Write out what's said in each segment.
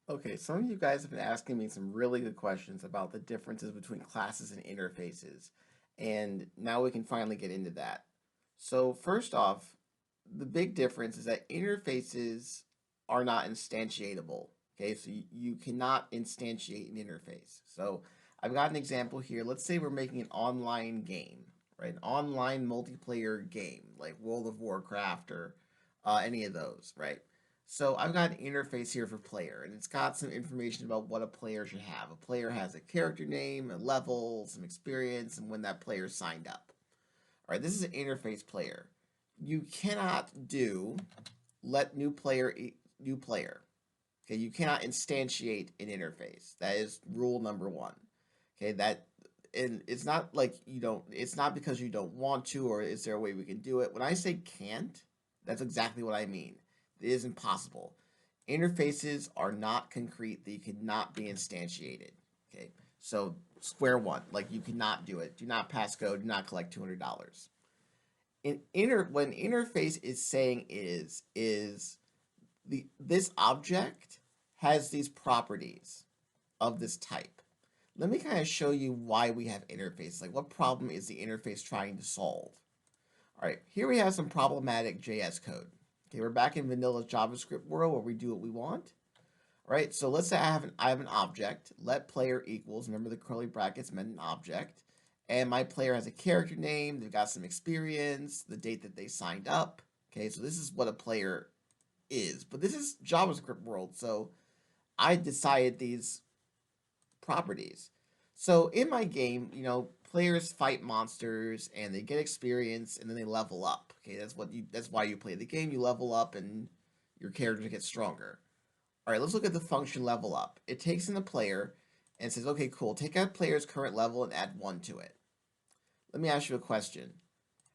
Okay, some of you guys have been asking me some really good questions about the differences between classes and interfaces, and now we can finally get into that. So first off, the big difference is that interfaces are not instantiatable. Okay, so you cannot instantiate an interface. So I've got an example here. Let's say we're making an online game, right? An online multiplayer game like World of Warcraft or any of those, right? So I've got an interface here for player, and it's got some information about what a player should have. A player has a character name, a level, some experience, and when that player signed up. All right, this is an interface player. You cannot do let new player new player. Okay, you cannot instantiate an interface. That is rule number one. Okay, that and it's not like you don't. It's not because you don't want to, or is there a way we can do it? When I say can't, that's exactly what I mean. It is impossible. Interfaces are not concrete. They cannot be instantiated. Okay, so square one, like you cannot do it. Do not pass go. Do not collect $200. When interface is saying is this object has these properties of this type. Let me kind of show you why we have interface. Like what problem is the interface trying to solve? All right, here we have some problematic JS code. Okay, we're back in vanilla JavaScript world where we do what we want. All right, so let's say I have an object. Let player equals. Remember the curly brackets meant an object. And my player has a character name. They've got some experience, the date that they signed up. Okay, so this is what a player is. But this is JavaScript world, so I decided these properties. So in my game, players fight monsters and they get experience and then they level up. Okay, that's why you play the game. You level up and your character gets stronger. All right, let's look at the function level up. It takes in the player and says, okay, cool, take out player's current level and add 1 to it. Let me ask you a question.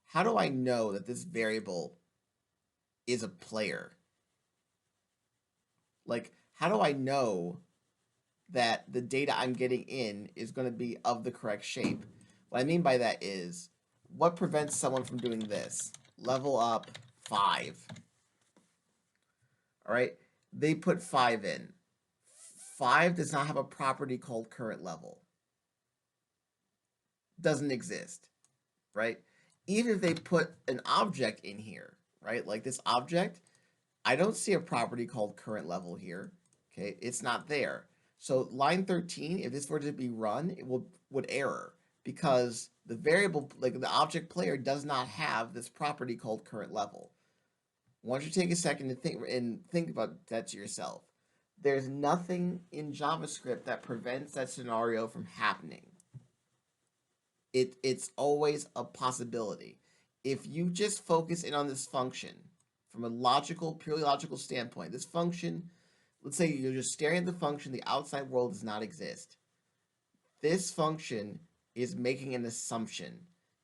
How do I know that this variable is a player? Like, how do I know that the data I'm getting in is going to be of the correct shape? What I mean by that is, what prevents someone from doing this? Level up 5. All right, they put 5 in. 5 does not have a property called current level. Doesn't exist, right? Even if they put an object in here, right? Like this object, I don't see a property called current level here. Okay, it's not there. So line 13, if this were to be run, it would error because the variable, like the object player, does not have this property called current level. I want you to take a second to think about that to yourself. There's nothing in JavaScript that prevents that scenario from happening. It's always a possibility. If you just focus in on this function from a purely logical standpoint, this function, let's say you're just staring at the function, the outside world does not exist. This function is making an assumption.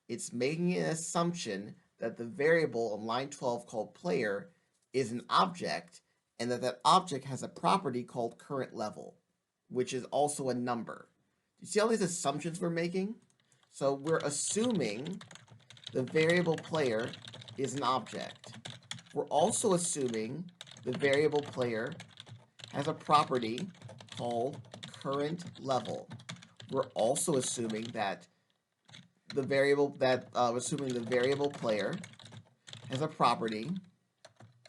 It's making an assumption that the variable on line 12 called player is an object and that object has a property called current level, which is also a number. You see all these assumptions we're making? So we're assuming the variable player is an object. We're also assuming the variable player has a property called current level. We're also assuming that the variable player has a property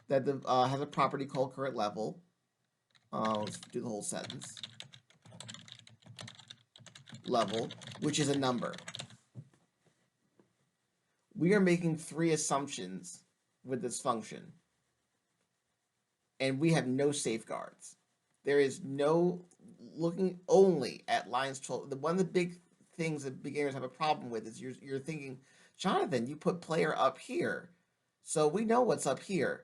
has a property called current level. Let's do the whole sentence. Level, which is a number. We are making 3 assumptions with this function, and we have no safeguards. There is no looking only at lines 12. One of the big things that beginners have a problem with is you're thinking, Jonathan, you put player up here, so we know what's up here.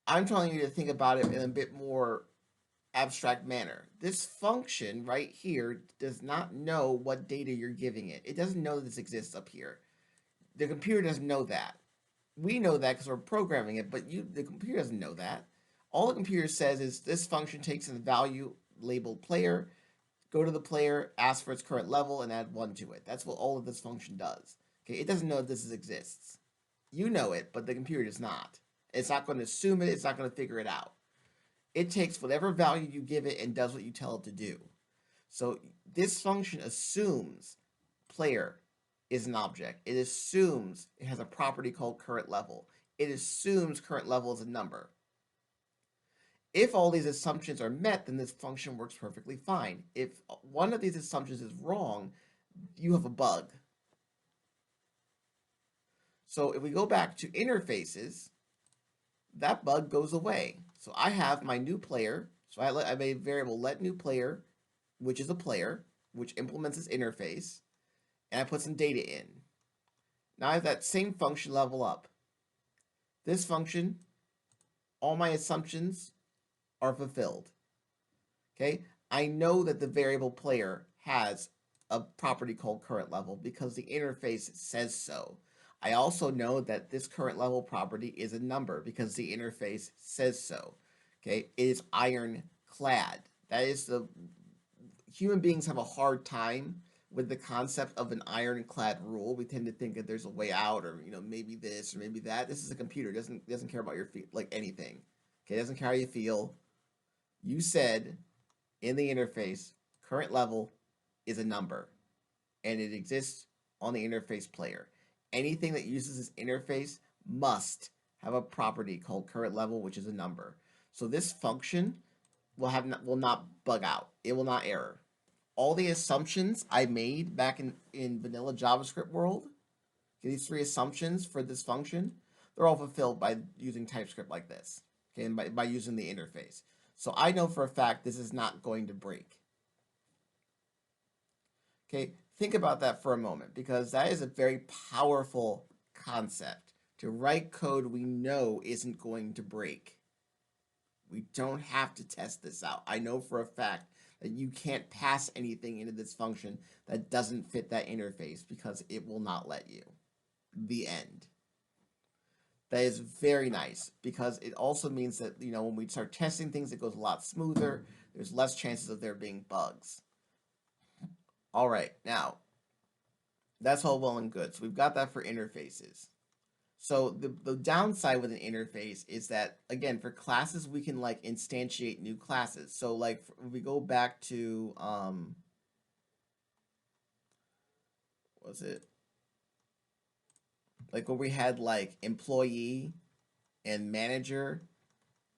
I'm telling you to think about it in a bit more abstract manner. This function right here does not know what data you're giving it. It doesn't know that this exists up here. The computer doesn't know that. We know that because we're programming it, but the computer doesn't know that. All the computer says is this function takes in the value labeled player, go to the player, ask for its current level, and add 1 to it. That's what all of this function does. Okay, it doesn't know that this exists. You know it, but the computer does not. It's not going to assume it. It's not going to figure it out. It takes whatever value you give it and does what you tell it to do. So this function assumes player is an object. It assumes it has a property called current level. It assumes current level is a number. If all these assumptions are met, then this function works perfectly fine. If one of these assumptions is wrong, you have a bug. So if we go back to interfaces, that bug goes away. So I have my new player. So I made a variable let new player, which is a player, which implements this interface, and I put some data in. Now I have that same function level up. This function, all my assumptions are fulfilled. Okay, I know that the variable player has a property called current level because the interface says so. I also know that this current level property is a number because the interface says so. Okay, it is ironclad. That is the human beings have a hard time with the concept of an ironclad rule. We tend to think that there's a way out, or maybe this or maybe that. This is a computer. It doesn't care about your feet like anything. Okay, it doesn't care how you feel. You said in the interface, current level is a number, and it exists on the interface player. Anything that uses this interface must have a property called current level, which is a number. So this function will not bug out. It will not error. All the assumptions I made back in vanilla JavaScript world, these 3 assumptions for this function, they're all fulfilled by using TypeScript like this, okay, and by using the interface. So I know for a fact this is not going to break. Okay, think about that for a moment, because that is a very powerful concept. To write code we know isn't going to break. We don't have to test this out. I know for a fact that you can't pass anything into this function that doesn't fit that interface because it will not let you. The end. That is very nice because it also means that, when we start testing things, it goes a lot smoother. There's less chances of there being bugs. All right, now, that's all well and good. So we've got that for interfaces. So the downside with an interface is that, again, for classes, we can instantiate new classes. So if we go back to, was it? Where we had employee and manager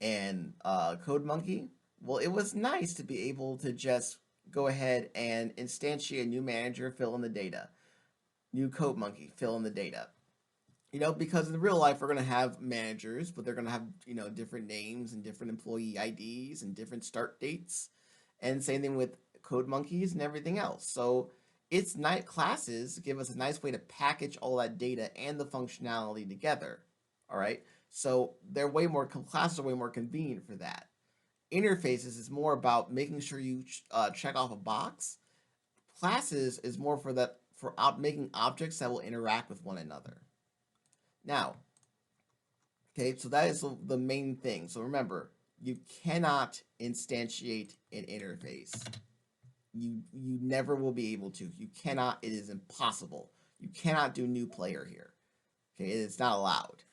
and CodeMonkey. Well, it was nice to be able to just go ahead and instantiate a new manager, fill in the data. New CodeMonkey, fill in the data. Because in real life, we're going to have managers, but they're going to have, different names and different employee IDs and different start dates. And same thing with CodeMonkeys and everything else. So it's classes give us a nice way to package all that data and the functionality together. All right. So classes are way more convenient for that. Interfaces is more about making sure you check off a box. Classes is more for making objects that will interact with one another. Now, okay, so that is the main thing. So remember, you cannot instantiate an interface. You never will be able to. You cannot. It is impossible. You cannot do new player here. Okay, it is not allowed.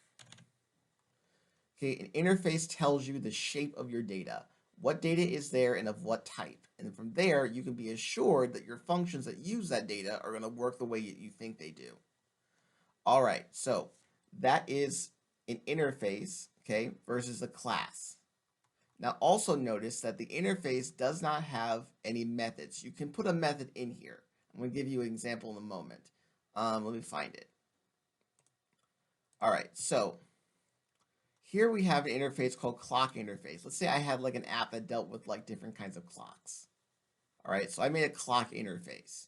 Okay, an interface tells you the shape of your data. What data is there and of what type. And from there, you can be assured that your functions that use that data are going to work the way you think they do. All right, so that is an interface, okay, versus a class. Now also notice that the interface does not have any methods. You can put a method in here. I'm going to give you an example in a moment. Let me find it. All right, so here we have an interface called clock interface. Let's say I had an app that dealt with different kinds of clocks. All right, so I made a clock interface.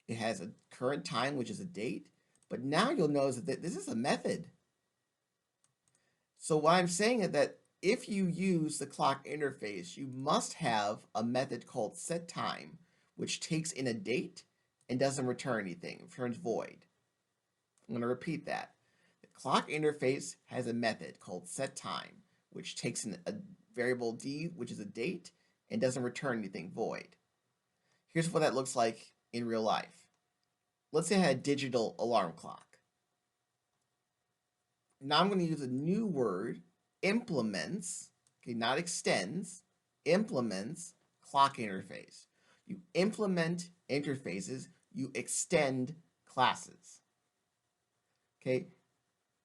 It has a current time, which is a date, but now you'll notice that this is a method. So what I'm saying is that if you use the clock interface, you must have a method called setTime, which takes in a date and doesn't return anything, it returns void. I'm going to repeat that. The clock interface has a method called setTime, which takes in a variable d, which is a date, and doesn't return anything, void. Here's what that looks like in real life. Let's say I had a digital alarm clock. Now I'm going to use a new word, implements, Okay, not extends, implements clock interface. You implement interfaces, you extend classes. Okay,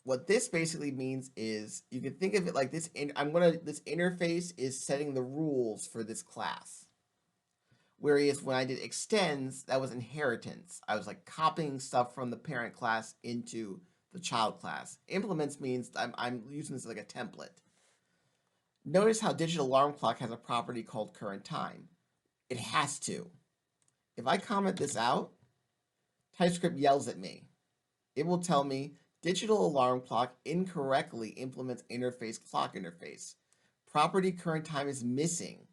what this basically means is you can think of it like this. This interface is setting the rules for this class. Whereas when I did extends, that was inheritance. I was like copying stuff from the parent class into the child class. Implements means I'm using this like a template. Notice how digital alarm clock has a property called current time. It has to. If I comment this out, TypeScript yells at me. It will tell me digital alarm clock incorrectly implements interface clock interface. Property current time is missing.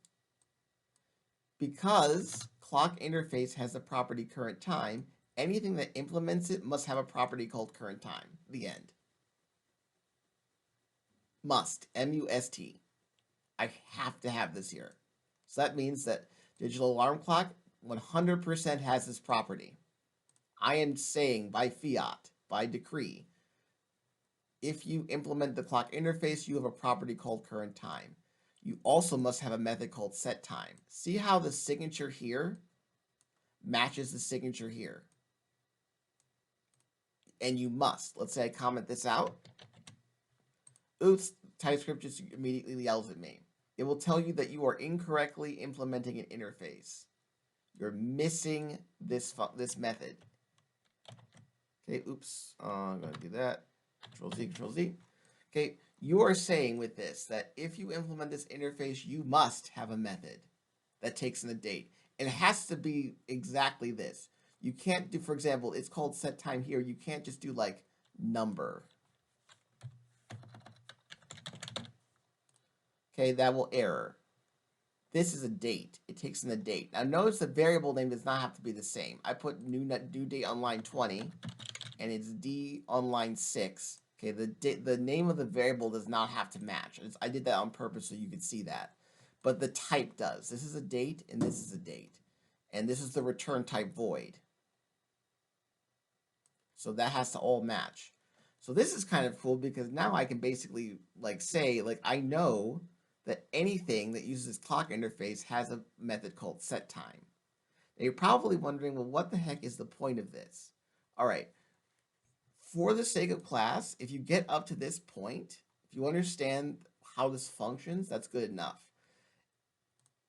Because clock interface has a property current time, anything that implements it must have a property called current time. The end. Must, M-U-S-T. I have to have this here. So that means that digital alarm clock 100% has this property. I am saying by fiat, by decree, if you implement the clock interface, you have a property called current time. You also must have a method called set time. See how the signature here matches the signature here? And you must. Let's say I comment this out. Oops, TypeScript just immediately yells at me. It will tell you that you are incorrectly implementing an interface. You're missing this method. Okay, oops, I'm going to do that. Control Z, Control Z. Okay, you are saying with this that if you implement this interface, you must have a method that takes in the date. And it has to be exactly this. You can't do, for example, it's called set time here. You can't just do like number. Okay, that will error. This is a date. It takes in the date. Now notice the variable name does not have to be the same. I put due date on line 20 and it's D on line 6. Okay, the name of the variable does not have to match. I did that on purpose so you could see that. But the type does. This is a date and this is a date. And this is the return type void. So that has to all match. So this is kind of cool because now I can basically like say, like I know that anything that uses clock interface has a method called set time. Now you're probably wondering, well, what the heck is the point of this? All right. For the sake of class, if you get up to this point, if you understand how this functions, that's good enough.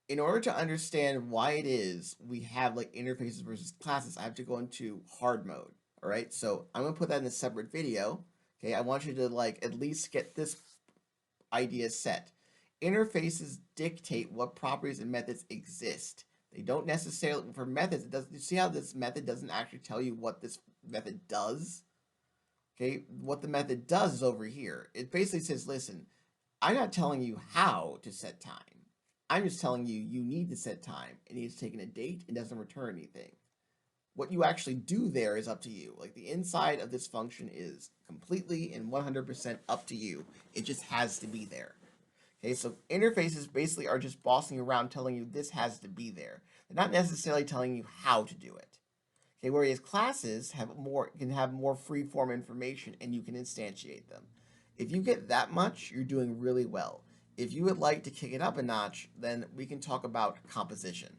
In order to understand why it is we have like interfaces versus classes, I have to go into hard mode. All right, so I'm gonna put that in a separate video. Okay, I want you to like at least get this idea set. Interfaces dictate what properties and methods exist. They don't necessarily, for methods, it doesn't, you see how this method doesn't actually tell you what this method does? Okay, what the method does is over here. It basically says, listen, I'm not telling you how to set time. I'm just telling you, you need to set time. It needs to take in a date. It doesn't return anything. What you actually do there is up to you. Like the inside of this function is completely and 100% up to you. It just has to be there. Okay, so interfaces basically are just bossing around telling you this has to be there. They're not necessarily telling you how to do it. Okay, whereas classes can have more free-form information and you can instantiate them. If you get that much, you're doing really well. If you would like to kick it up a notch, then we can talk about composition.